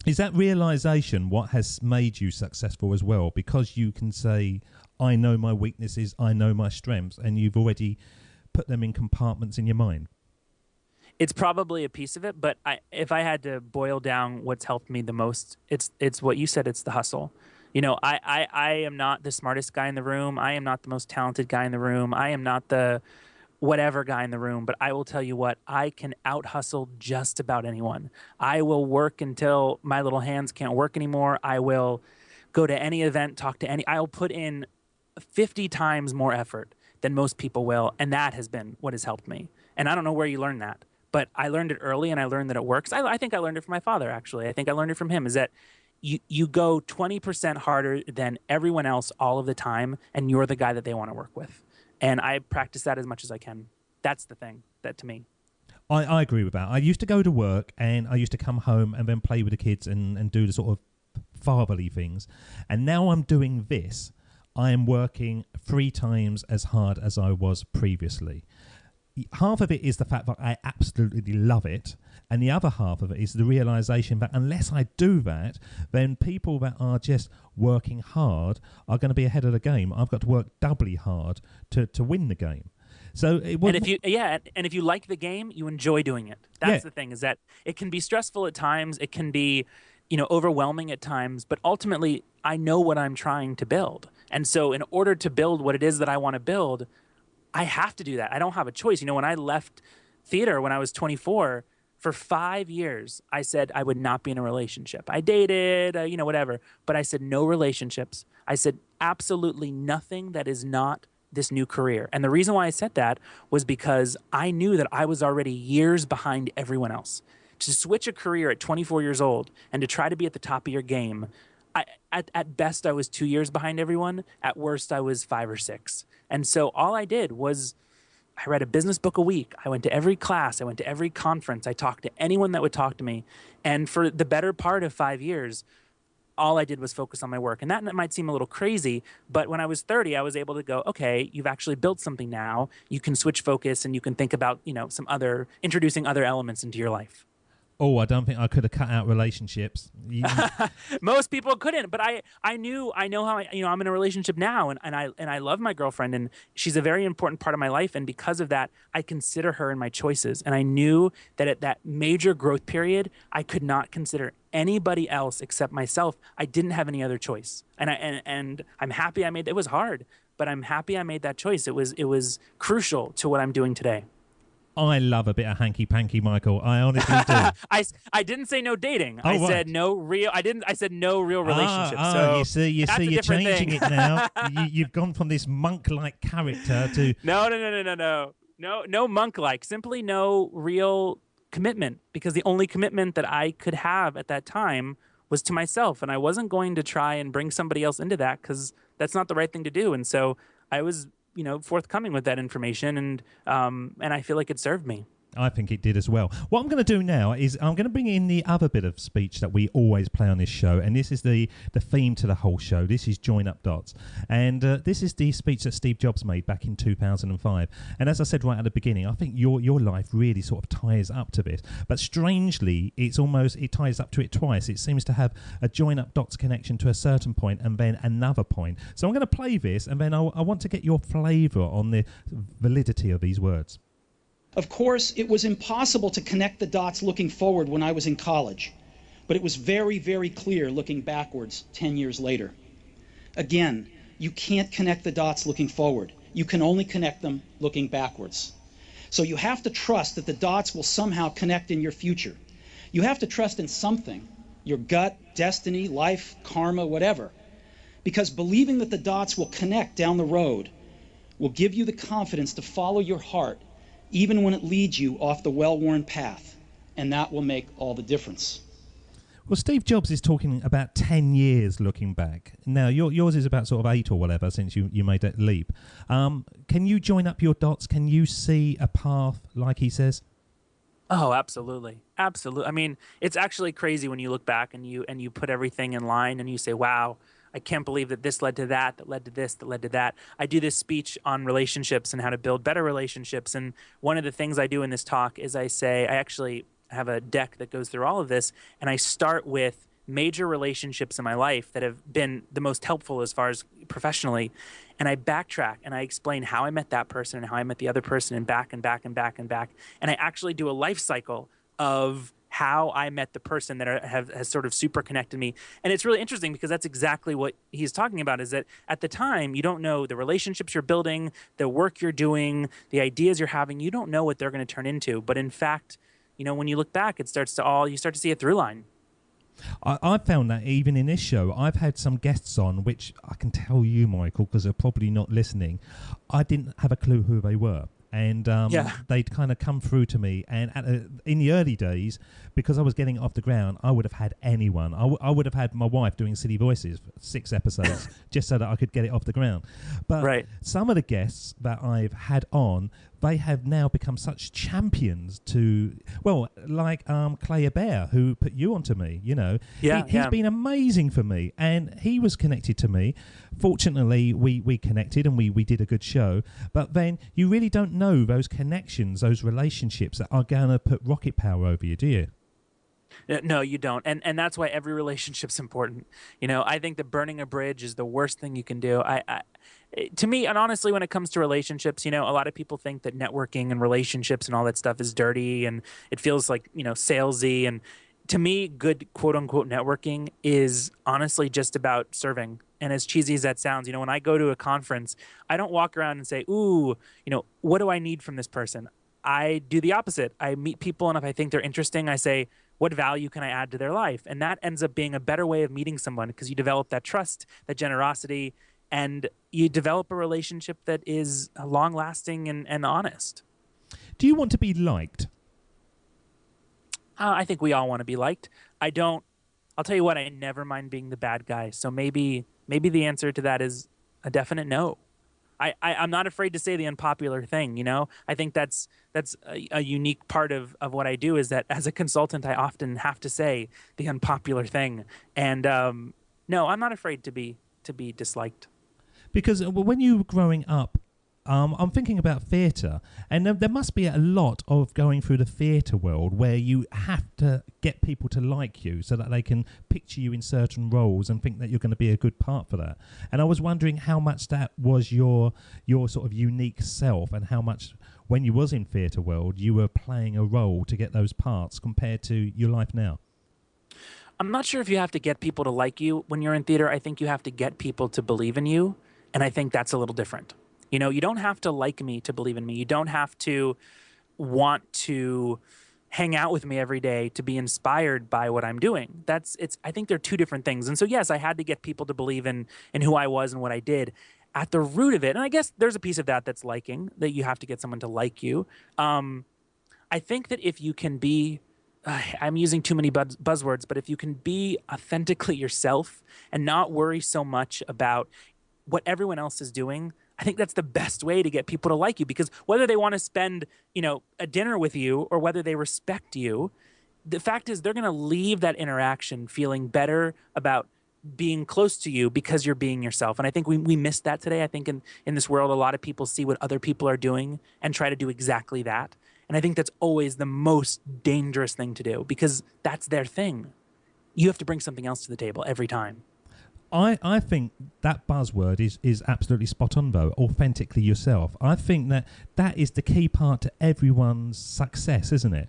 Is that realization what has made you successful as well? Because you can say, I know my weaknesses, I know my strengths, and you've already put them in compartments in your mind. It's probably a piece of it, but if I had to boil down what's helped me the most, it's what you said, it's the hustle. I am not the smartest guy in the room. I am not the most talented guy in the room. I am not the whatever guy in the room, but I will tell you what, I can out-hustle just about anyone. I will work until my little hands can't work anymore. I will go to any event, I'll put in 50 times more effort than most people will, and that has been what has helped me. And I don't know where you learned that, but I learned it early, and I learned that it works. I think I learned it from my father, actually. I think I learned it from him, is that you go 20% harder than everyone else all of the time, and you're the guy that they want to work with. And I practice that as much as I can. That's the thing, that to me. I agree with that. I used to go to work and I used to come home and then play with the kids and do the sort of fatherly things. And now I'm doing this. I am working 3 times as hard as I was previously. Half of it is the fact that I absolutely love it. And the other half of it is the realization that unless I do that, then people that are just working hard are going to be ahead of the game. I've got to work doubly hard to win the game. So and if you like the game, you enjoy doing it. That's the thing, is that it can be stressful at times. It can be overwhelming at times, but ultimately I know what I'm trying to build. And so in order to build what it is that I want to build, I have to do that. I don't have a choice. When I left theater when I was 24, for 5 years, I said I would not be in a relationship. I dated, whatever, but I said no relationships. I said absolutely nothing that is not this new career. And the reason why I said that was because I knew that I was already years behind everyone else. To switch a career at 24 years old and to try to be at the top of your game, at best I was 2 years behind everyone. At worst I was 5 or 6. And so all I did was I read a business book a week. I went to every class. I went to every conference. I talked to anyone that would talk to me. And for the better part of 5 years, all I did was focus on my work. And that might seem a little crazy, but when I was 30, I was able to go, okay, you've actually built something now. You can switch focus and you can think about, introducing other elements into your life. Oh, I don't think I could have cut out relationships. Most people couldn't, but I know how I'm in a relationship now, and I love my girlfriend, and she's a very important part of my life, and because of that, I consider her in my choices. And I knew that at that major growth period, I could not consider anybody else except myself. I didn't have any other choice, and I'm happy I made. It was hard, but I'm happy I made that choice. It was crucial to what I'm doing today. I love a bit of hanky-panky, Michael. I honestly do. I didn't say no dating. Oh, I right. said no real. I said no real relationship. So you see, you're changing thing. it now. You've gone from this monk-like character to No monk-like. Simply no real commitment, because the only commitment that I could have at that time was to myself, and I wasn't going to try and bring somebody else into that because that's not the right thing to do. And so I was forthcoming with that information, and I feel like it served me. I think it did as well. What I'm going to do now is I'm going to bring in the other bit of speech that we always play on this show, and this is the theme to the whole show. This is Join Up Dots, and this is the speech that Steve Jobs made back in 2005. And as I said right at the beginning, I think your life really sort of ties up to this. But strangely, it ties up to it twice. It seems to have a Join Up Dots connection to a certain point and then another point. So I'm going to play this, and then I want to get your flavour on the validity of these words. Of course, it was impossible to connect the dots looking forward when I was in college, but it was very, very clear looking backwards 10 years later. Again, you can't connect the dots looking forward. You can only connect them looking backwards. So you have to trust that the dots will somehow connect in your future. You have to trust in something, your gut, destiny, life, karma, whatever, because believing that the dots will connect down the road will give you the confidence to follow your heart even when it leads you off the well-worn path, and that will make all the difference. Well, Steve Jobs is talking about 10 years looking back. Now, yours is about sort of 8 or whatever since you made that leap. Can you join up your dots? Can you see a path like he says? Oh, absolutely. Absolutely. I mean, it's actually crazy when you look back and you put everything in line and you say, wow, I can't believe that this led to that led to this, that led to that. I do this speech on relationships and how to build better relationships. And one of the things I do in this talk is I actually have a deck that goes through all of this. And I start with major relationships in my life that have been the most helpful as far as professionally. And I backtrack and I explain how I met that person and how I met the other person and back and back and back and back. And I actually do a life cycle of how I met the person that has sort of super connected me. And it's really interesting because that's exactly what he's talking about, is that at the time, you don't know the relationships you're building, the work you're doing, the ideas you're having. You don't know what they're going to turn into. But in fact, when you look back, you start to see a through line. I found that even in this show, I've had some guests on, which I can tell you, Michael, because they're probably not listening, I didn't have a clue who they were. And they'd kind of come through to me. And in the early days, because I was getting it off the ground, I would have had anyone. I would have had my wife doing silly voices for 6 episodes just so that I could get it off the ground. But some of the guests that I've had on, they have now become such champions to, like Clay Bear, who put you onto me, He's been amazing for me, and he was connected to me. Fortunately, we connected and we did a good show, but then you really don't know those connections, those relationships that are going to put rocket power over you, do you? No, you don't. And that's why every relationship's important. I think that burning a bridge is the worst thing you can do. To me, and honestly, when it comes to relationships, a lot of people think that networking and relationships and all that stuff is dirty and it feels like, salesy. And to me, good quote unquote networking is honestly just about serving. And as cheesy as that sounds, when I go to a conference, I don't walk around and say, ooh, what do I need from this person? I do the opposite. I meet people, and if I think they're interesting, I say, what value can I add to their life? And that ends up being a better way of meeting someone, because you develop that trust, that generosity, and you develop a relationship that is long-lasting and honest. Do you want to be liked? I think we all want to be liked. I don't. I'll tell you what, I never mind being the bad guy. So maybe the answer to that is a definite no. I'm not afraid to say the unpopular thing, I think that's a unique part of what I do, is that as a consultant, I often have to say the unpopular thing. And no, I'm not afraid to be disliked. Because when you were growing up, I'm thinking about theatre, and there must be a lot of going through the theatre world where you have to get people to like you so that they can picture you in certain roles and think that you're going to be a good part for that. And I was wondering how much that was your sort of unique self, and how much, when you was in theatre world, you were playing a role to get those parts compared to your life now. I'm not sure if you have to get people to like you when you're in theater. I think you have to get people to believe in you, and I think that's a little different. You don't have to like me to believe in me. You don't have to want to hang out with me every day to be inspired by what I'm doing. I think they're two different things. And so, yes, I had to get people to believe in who I was and what I did. At the root of it, and I guess there's a piece of that that's liking, that you have to get someone to like you. I think that if you can be, I'm using too many buzzwords, but if you can be authentically yourself and not worry so much about what everyone else is doing, I think that's the best way to get people to like you, because whether they want to spend, a dinner with you or whether they respect you, the fact is they're going to leave that interaction feeling better about being close to you because you're being yourself. And I think we miss that today. I think in this world, a lot of people see what other people are doing and try to do exactly that. And I think that's always the most dangerous thing to do, because that's their thing. You have to bring something else to the table every time. I think that buzzword is absolutely spot on, though. Authentically yourself. I think that is the key part to everyone's success, isn't it?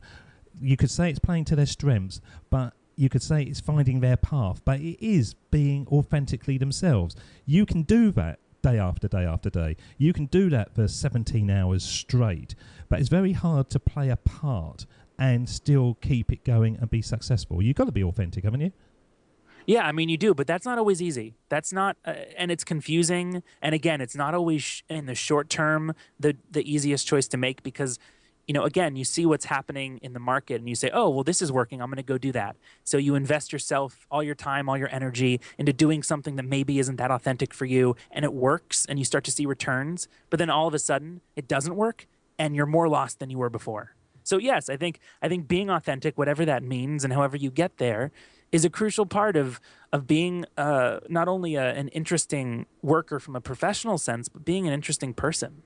You could say it's playing to their strengths, but you could say it's finding their path. But it is being authentically themselves. You can do that day after day after day. You can do that for 17 hours straight. But it's very hard to play a part and still keep it going and be successful. You've got to be authentic, haven't you? Yeah, I mean, you do, but that's not always easy. That's not, and it's confusing. And again, it's not always in the short term the easiest choice to make, because, again, you see what's happening in the market and you say, oh, well, this is working, I'm going to go do that. So you invest yourself, all your time, all your energy into doing something that maybe isn't that authentic for you, and it works and you start to see returns, but then all of a sudden it doesn't work and you're more lost than you were before. So yes, I think being authentic, whatever that means and however you get there, is a crucial part of being not only an interesting worker from a professional sense, but being an interesting person.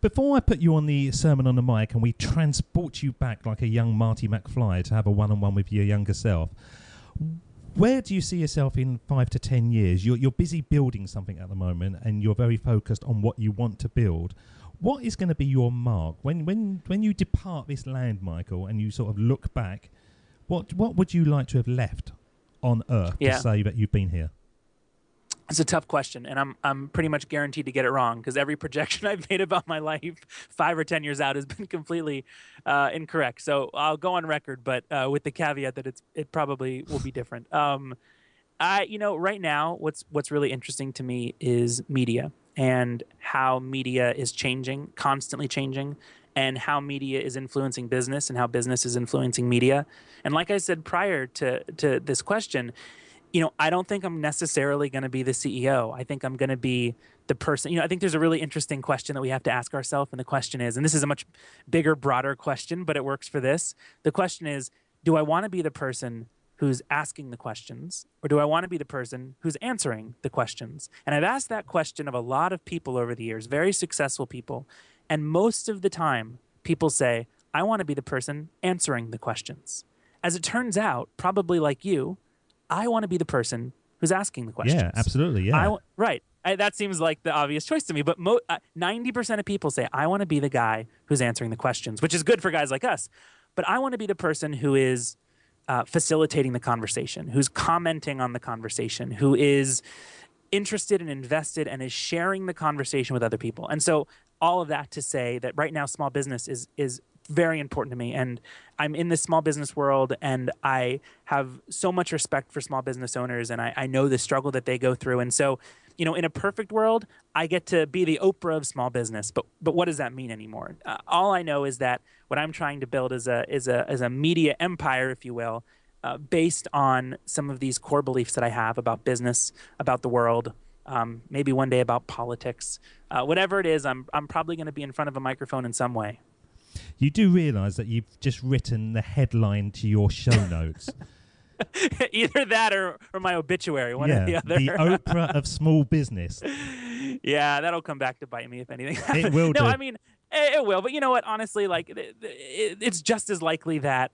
Before I put you on the Sermon on the Mic and we transport you back like a young Marty McFly to have a one-on-one with your younger self, where do you see yourself in 5 to 10 years? You're busy building something at the moment, and you're very focused on what you want to build. What is going to be your mark when you depart this land, Michael, and you sort of look back? What would you like to have left on Earth to say that you've been here? It's a tough question, and I'm pretty much guaranteed to get it wrong, because every projection I've made about my life 5 or 10 years out has been completely incorrect. So I'll go on record, but with the caveat that it probably will be different. Right now, what's really interesting to me is media, and how media is changing, constantly changing, and how media is influencing business and how business is influencing media. And like I said prior to this question, I don't think I'm necessarily going to be the CEO. I think I'm going to be the person. I think there's a really interesting question that we have to ask ourselves. And the question is, and this is a much bigger, broader question, but it works for this. The question is, do I want to be the person who's asking the questions, or do I want to be the person who's answering the questions? And I've asked that question of a lot of people over the years, very successful people. And most of the time, people say, I want to be the person answering the questions. As it turns out, probably like you, I want to be the person who's asking the questions. Yeah, absolutely, yeah. Right. That seems like the obvious choice to me. But 90% of people say, I want to be the guy who's answering the questions, which is good for guys like us. But I want to be the person who is facilitating the conversation, who's commenting on the conversation, who is interested and invested and is sharing the conversation with other people. And so all of that to say that right now small business is very important to me. And I'm in this small business world, and I have so much respect for small business owners, and I know the struggle that they go through. And so, in a perfect world, I get to be the Oprah of small business. But what does that mean anymore? All I know is that what I'm trying to build is a media empire, if you will, based on some of these core beliefs that I have about business, about the world, maybe one day about politics. Whatever it is, I'm probably going to be in front of a microphone in some way. You do realize that you've just written the headline to your show notes. Either that or my obituary, one or the other. The Oprah of small business. Yeah, that'll come back to bite me if anything happens. It will. No, I mean, it will. But you know what? Honestly, like, it's just as likely that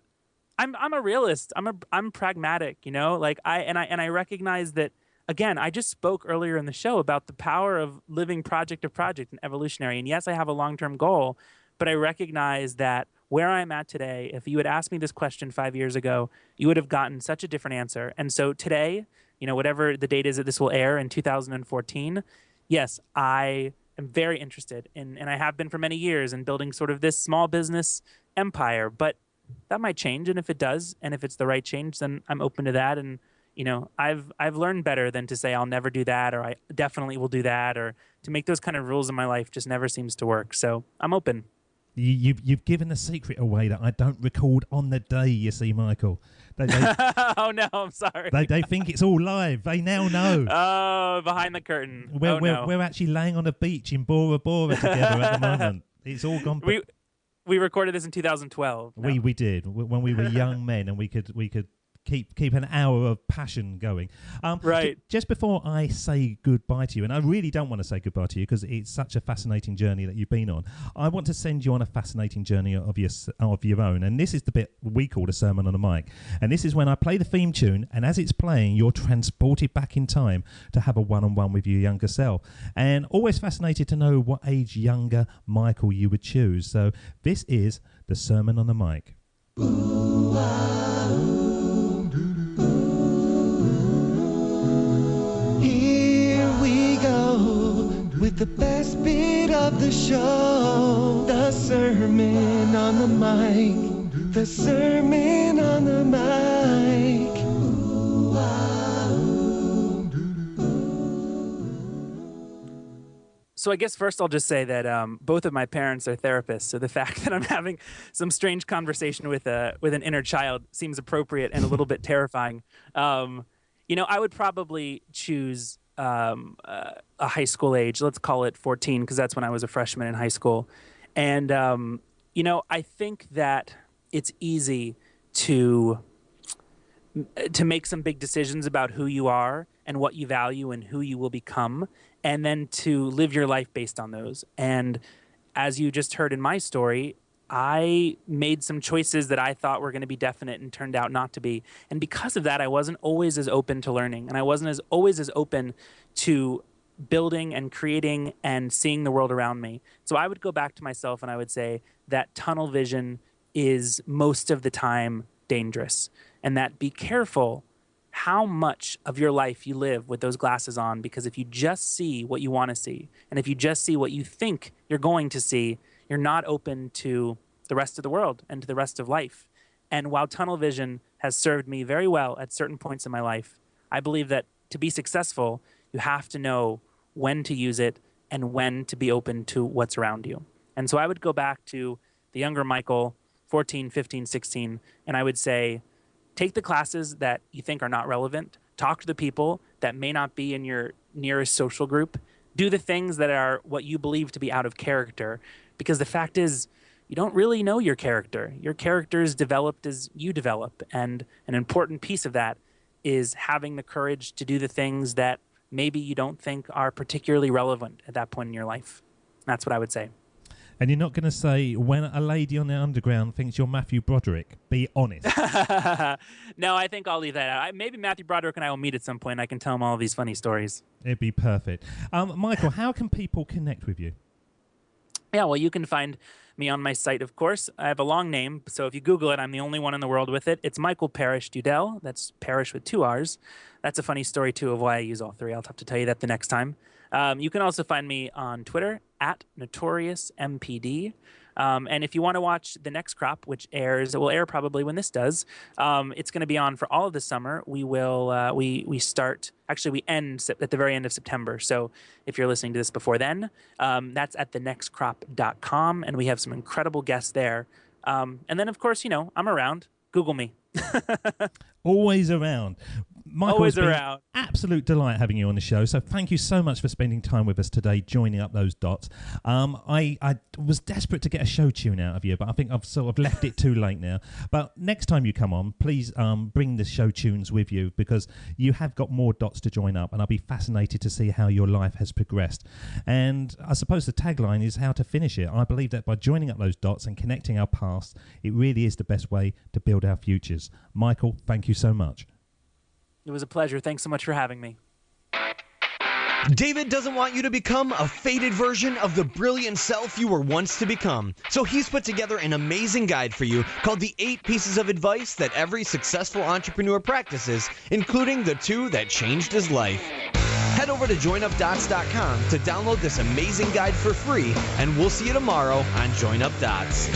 I'm a realist. I'm pragmatic. Like I recognize that. Again, I just spoke earlier in the show about the power of living project to project and evolutionary. And yes, I have a long-term goal, but I recognize that where I'm at today, if you had asked me this question 5 years ago, you would have gotten such a different answer. And so today, whatever the date is that this will air in 2014, yes, I am very interested in, and I have been for many years, in building sort of this small business empire. But that might change, and if it does, and if it's the right change, then I'm open to that. And I've learned better than to say I'll never do that, or I definitely will do that, or to make those kind of rules in my life just never seems to work. So I'm open. You've given a secret away that I don't record on the day, you see, Michael. They oh, no, I'm sorry. They think it's all live. They now know. Oh, behind the curtain. We're actually laying on a beach in Bora Bora together at the moment. It's all gone. We recorded this in 2012. No. We did, when we were young men, and we could keep an hour of passion going. Right. Just before I say goodbye to you, and I really don't want to say goodbye to you because it's such a fascinating journey that you've been on, I want to send you on a fascinating journey of your own. And this is the bit we call a sermon on a mic. And this is when I play the theme tune, and as it's playing, you're transported back in time to have a one-on-one with your younger self. And always fascinated to know what age younger Michael you would choose. So this is the sermon on the mic. Ooh, here we go with the best bit of the show, the sermon on the mic, the sermon on the mic. So I guess first I'll just say that both of my parents are therapists, so the fact that I'm having some strange conversation with an inner child seems appropriate and a little bit terrifying. I would probably choose a high school age. Let's call it 14, because that's when I was a freshman in high school. And, I think that it's easy to make some big decisions about who you are and what you value and who you will become, and then to live your life based on those. And as you just heard in my story, I made some choices that I thought were going to be definite and turned out not to be. And because of that, I wasn't always as open to learning, and I wasn't always as open to building and creating and seeing the world around me. So I would go back to myself and I would say that tunnel vision is most of the time dangerous, and that be careful how much of your life you live with those glasses on, because if you just see what you want to see, and if you just see what you think you're going to see, you're not open to the rest of the world and to the rest of life. And while tunnel vision has served me very well at certain points in my life, I believe that to be successful, you have to know when to use it and when to be open to what's around you. And so I would go back to the younger Michael, 14, 15, 16, and I would say, take the classes that you think are not relevant. Talk to the people that may not be in your nearest social group. Do the things that are what you believe to be out of character. Because the fact is, you don't really know your character. Your character is developed as you develop. And an important piece of that is having the courage to do the things that maybe you don't think are particularly relevant at that point in your life. That's what I would say. And you're not going to say, when a lady on the underground thinks you're Matthew Broderick. Be honest. No, I think I'll leave that out. Maybe Matthew Broderick and I will meet at some point. I can tell him all of these funny stories. It'd be perfect. Michael, how can people connect with you? Yeah, well, you can find me on my site, of course. I have a long name, so if you Google it, I'm the only one in the world with it. It's Michael Parrish Dudell. That's Parrish with 2 R's. That's a funny story, too, of why I use all 3. I'll have to tell you that the next time. You can also find me on Twitter, @NotoriousMPD. And if you want to watch the next crop, which airs, it will air probably when this does. It's going to be on for all of the summer. We will we start, actually we end at the very end of September. So if you're listening to this before then, that's at thenextcrop.com, and we have some incredible guests there. And then of course, I'm around. Google me. Always around. Michael, Always it's been around. Absolute delight having you on the show. So thank you so much for spending time with us today, joining up those dots. I was desperate to get a show tune out of you, but I think I've sort of left it too late now. But next time you come on, please bring the show tunes with you, because you have got more dots to join up, and I'll be fascinated to see how your life has progressed. And I suppose the tagline is how to finish it. I believe that by joining up those dots and connecting our past, it really is the best way to build our futures. Michael, thank you so much. It was a pleasure. Thanks so much for having me. David doesn't want you to become a faded version of the brilliant self you were once to become. So he's put together an amazing guide for you called the 8 Pieces of Advice that every successful entrepreneur practices, including the 2 that changed his life. Head over to joinupdots.com to download this amazing guide for free, and we'll see you tomorrow on Join Up Dots.